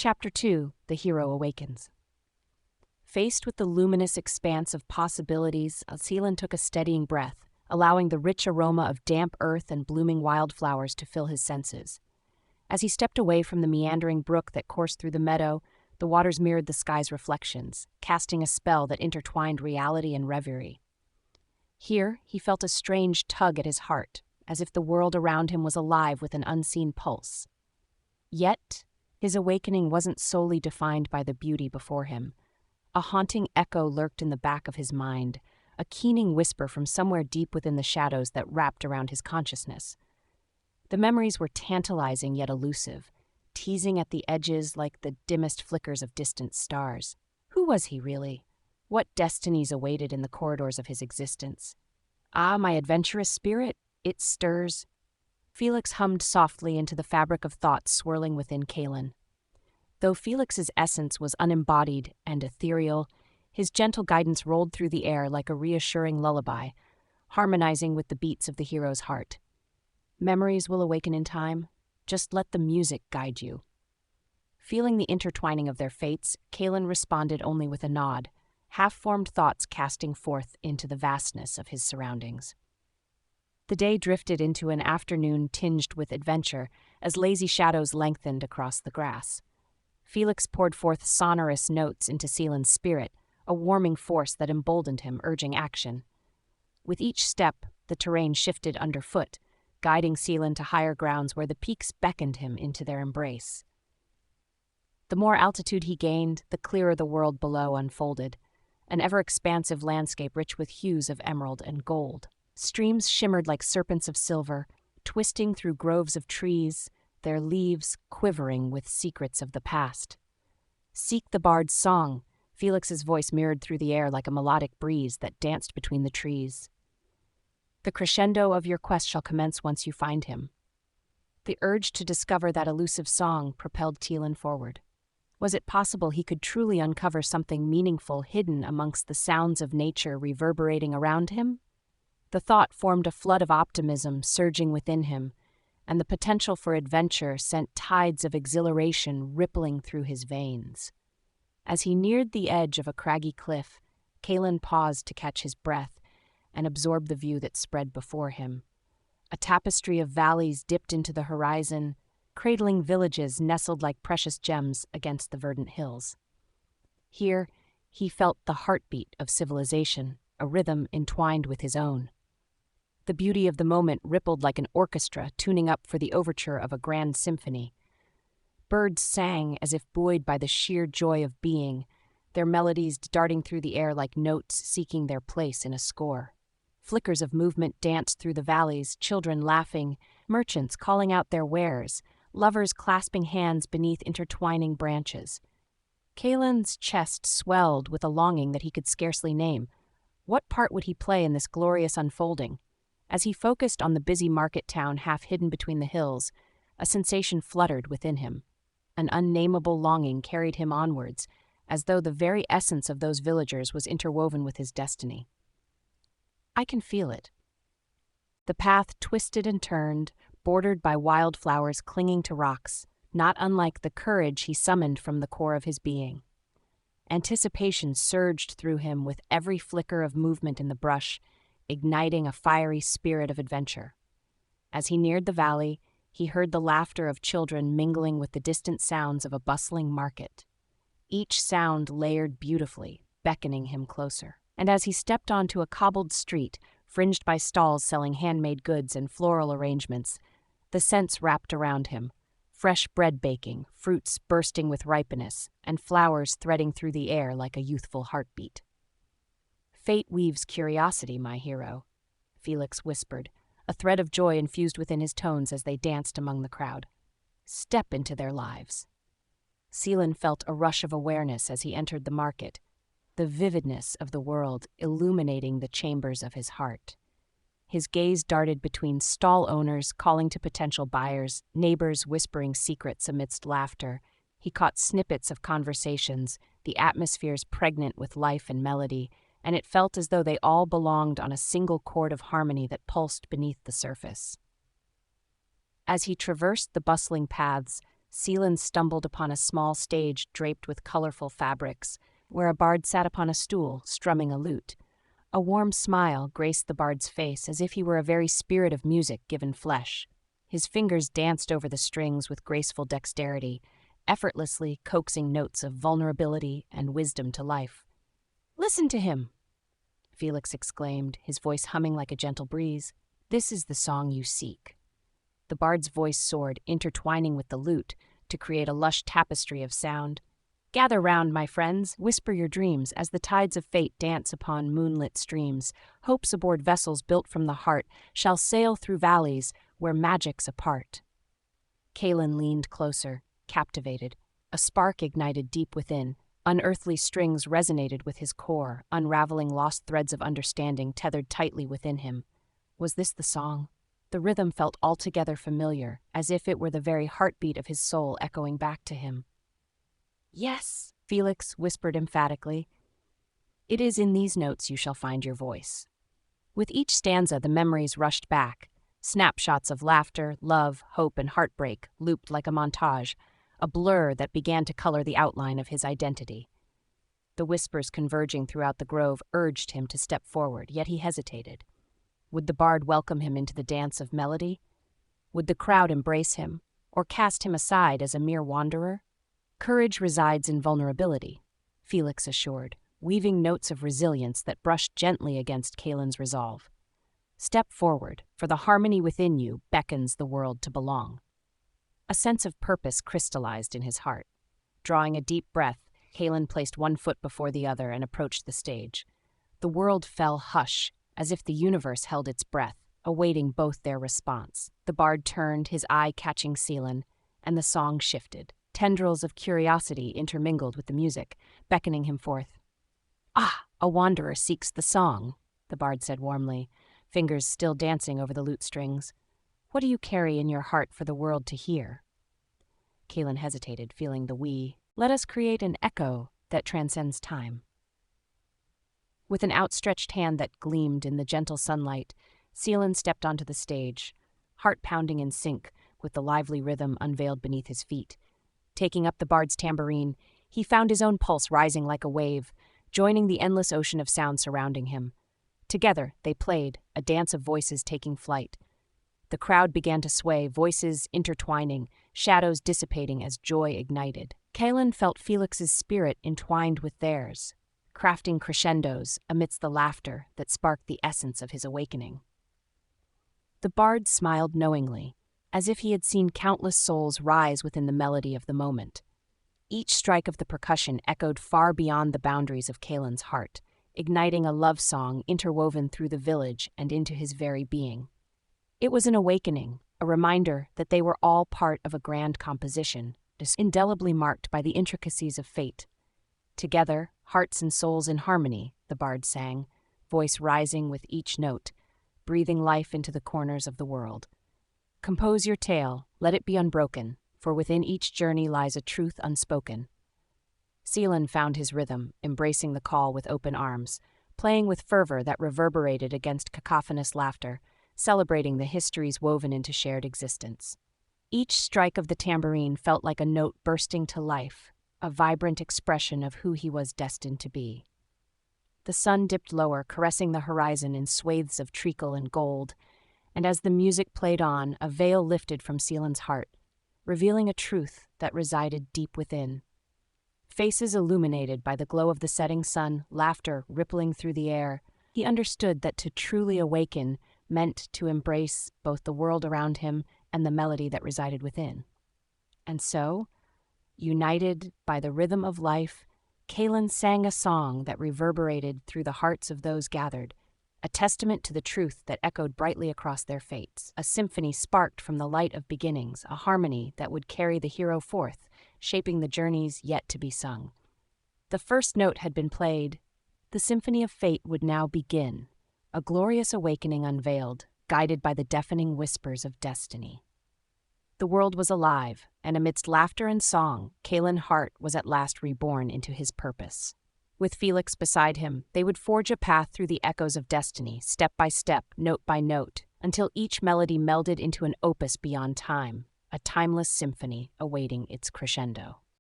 Chapter 2, The Hero Awakens. Faced with the luminous expanse of possibilities, Seelan took a steadying breath, allowing the rich aroma of damp earth and blooming wildflowers to fill his senses. As he stepped away from the meandering brook that coursed through the meadow, the waters mirrored the sky's reflections, casting a spell that intertwined reality and reverie. Here, he felt a strange tug at his heart, as if the world around him was alive with an unseen pulse. Yet, his awakening wasn't solely defined by the beauty before him. A haunting echo lurked in the back of his mind, a keening whisper from somewhere deep within the shadows that wrapped around his consciousness. The memories were tantalizing yet elusive, teasing at the edges like the dimmest flickers of distant stars. Who was he really? What destinies awaited in the corridors of his existence? Ah, my adventurous spirit, it stirs. Felix hummed softly into the fabric of thoughts swirling within Kaelin. Though Felix's essence was unembodied and ethereal, his gentle guidance rolled through the air like a reassuring lullaby, harmonizing with the beats of the hero's heart. Memories will awaken in time. Just let the music guide you. Feeling the intertwining of their fates, Kaelin responded only with a nod, half-formed thoughts casting forth into the vastness of his surroundings. The day drifted into an afternoon tinged with adventure as lazy shadows lengthened across the grass. Felix poured forth sonorous notes into Seelan's spirit, a warming force that emboldened him, urging action. With each step, the terrain shifted underfoot, guiding Seelan to higher grounds where the peaks beckoned him into their embrace. The more altitude he gained, the clearer the world below unfolded, an ever-expansive landscape rich with hues of emerald and gold. Streams shimmered like serpents of silver, twisting through groves of trees, their leaves quivering with secrets of the past. Seek the bard's song, Felix's voice mirrored through the air like a melodic breeze that danced between the trees. The crescendo of your quest shall commence once you find him. The urge to discover that elusive song propelled Teelan forward. Was it possible he could truly uncover something meaningful hidden amongst the sounds of nature reverberating around him? The thought formed a flood of optimism surging within him, and the potential for adventure sent tides of exhilaration rippling through his veins. As he neared the edge of a craggy cliff, Kaelin paused to catch his breath and absorb the view that spread before him. A tapestry of valleys dipped into the horizon, cradling villages nestled like precious gems against the verdant hills. Here, he felt the heartbeat of civilization, a rhythm entwined with his own. The beauty of the moment rippled like an orchestra tuning up for the overture of a grand symphony. Birds sang as if buoyed by the sheer joy of being, their melodies darting through the air like notes seeking their place in a score. Flickers of movement danced through the valleys, children laughing, merchants calling out their wares, lovers clasping hands beneath intertwining branches. Kaelin's chest swelled with a longing that he could scarcely name. What part would he play in this glorious unfolding? As he focused on the busy market town half hidden between the hills, a sensation fluttered within him. An unnameable longing carried him onwards, as though the very essence of those villagers was interwoven with his destiny. I can feel it. The path twisted and turned, bordered by wildflowers clinging to rocks, not unlike the courage he summoned from the core of his being. Anticipation surged through him with every flicker of movement in the brush, igniting a fiery spirit of adventure. As he neared the valley, he heard the laughter of children mingling with the distant sounds of a bustling market. Each sound layered beautifully, beckoning him closer. And as he stepped onto a cobbled street, fringed by stalls selling handmade goods and floral arrangements, the scents wrapped around him, fresh bread baking, fruits bursting with ripeness, and flowers threading through the air like a youthful heartbeat. Fate weaves curiosity, my hero, Felix whispered, a thread of joy infused within his tones as they danced among the crowd. Step into their lives. Seelan felt a rush of awareness as he entered the market, the vividness of the world illuminating the chambers of his heart. His gaze darted between stall owners calling to potential buyers, neighbors whispering secrets amidst laughter. He caught snippets of conversations, the atmospheres pregnant with life and melody, and it felt as though they all belonged on a single chord of harmony that pulsed beneath the surface. As he traversed the bustling paths, Seelan stumbled upon a small stage draped with colorful fabrics, where a bard sat upon a stool, strumming a lute. A warm smile graced the bard's face, as if he were a very spirit of music given flesh. His fingers danced over the strings with graceful dexterity, effortlessly coaxing notes of vulnerability and wisdom to life. "Listen to him!" Felix exclaimed, his voice humming like a gentle breeze. "This is the song you seek." The bard's voice soared, intertwining with the lute, to create a lush tapestry of sound. "Gather round, my friends, whisper your dreams as the tides of fate dance upon moonlit streams. Hopes aboard vessels built from the heart shall sail through valleys where magic's apart." Kaelin leaned closer, captivated. A spark ignited deep within. Unearthly strings resonated with his core, unraveling lost threads of understanding tethered tightly within him. Was this the song? The rhythm felt altogether familiar, as if it were the very heartbeat of his soul echoing back to him. "Yes," Felix whispered emphatically. "It is in these notes you shall find your voice." With each stanza, the memories rushed back. Snapshots of laughter, love, hope, and heartbreak looped like a montage, a blur that began to color the outline of his identity. The whispers converging throughout the grove urged him to step forward, yet he hesitated. Would the bard welcome him into the dance of melody? Would the crowd embrace him, or cast him aside as a mere wanderer? "Courage resides in vulnerability," Felix assured, weaving notes of resilience that brushed gently against Kaelin's resolve. "Step forward, for the harmony within you beckons the world to belong." A sense of purpose crystallized in his heart. Drawing a deep breath, Kaelin placed one foot before the other and approached the stage. The world fell hush, as if the universe held its breath, awaiting both their response. The bard turned, his eye catching Seelan, and the song shifted. Tendrils of curiosity intermingled with the music, beckoning him forth. "Ah, a wanderer seeks the song," the bard said warmly, fingers still dancing over the lute strings. "What do you carry in your heart for the world to hear?" Kaelin hesitated, feeling the we. "Let us create an echo that transcends time." With an outstretched hand that gleamed in the gentle sunlight, Seelan stepped onto the stage, heart pounding in sync with the lively rhythm unveiled beneath his feet. Taking up the bard's tambourine, he found his own pulse rising like a wave, joining the endless ocean of sound surrounding him. Together, they played, a dance of voices taking flight. The crowd began to sway, voices intertwining, shadows dissipating as joy ignited. Kaelin felt Felix's spirit entwined with theirs, crafting crescendos amidst the laughter that sparked the essence of his awakening. The bard smiled knowingly, as if he had seen countless souls rise within the melody of the moment. Each strike of the percussion echoed far beyond the boundaries of Kaelin's heart, igniting a love song interwoven through the village and into his very being. It was an awakening, a reminder that they were all part of a grand composition, indelibly marked by the intricacies of fate. Together, hearts and souls in harmony, the bard sang, voice rising with each note, breathing life into the corners of the world. "Compose your tale, let it be unbroken, for within each journey lies a truth unspoken." Seelan found his rhythm, embracing the call with open arms, playing with fervor that reverberated against cacophonous laughter, celebrating the histories woven into shared existence. Each strike of the tambourine felt like a note bursting to life, a vibrant expression of who he was destined to be. The sun dipped lower, caressing the horizon in swathes of treacle and gold, and as the music played on, a veil lifted from Seelan's heart, revealing a truth that resided deep within. Faces illuminated by the glow of the setting sun, laughter rippling through the air, he understood that to truly awaken meant to embrace both the world around him and the melody that resided within. And so, united by the rhythm of life, Kaelin sang a song that reverberated through the hearts of those gathered, a testament to the truth that echoed brightly across their fates. A symphony sparked from the light of beginnings, a harmony that would carry the hero forth, shaping the journeys yet to be sung. The first note had been played. The symphony of fate would now begin, a glorious awakening unveiled, guided by the deafening whispers of destiny. The world was alive, and amidst laughter and song, Kaelin Hart was at last reborn into his purpose. With Felix beside him, they would forge a path through the echoes of destiny, step by step, note by note, until each melody melded into an opus beyond time, a timeless symphony awaiting its crescendo.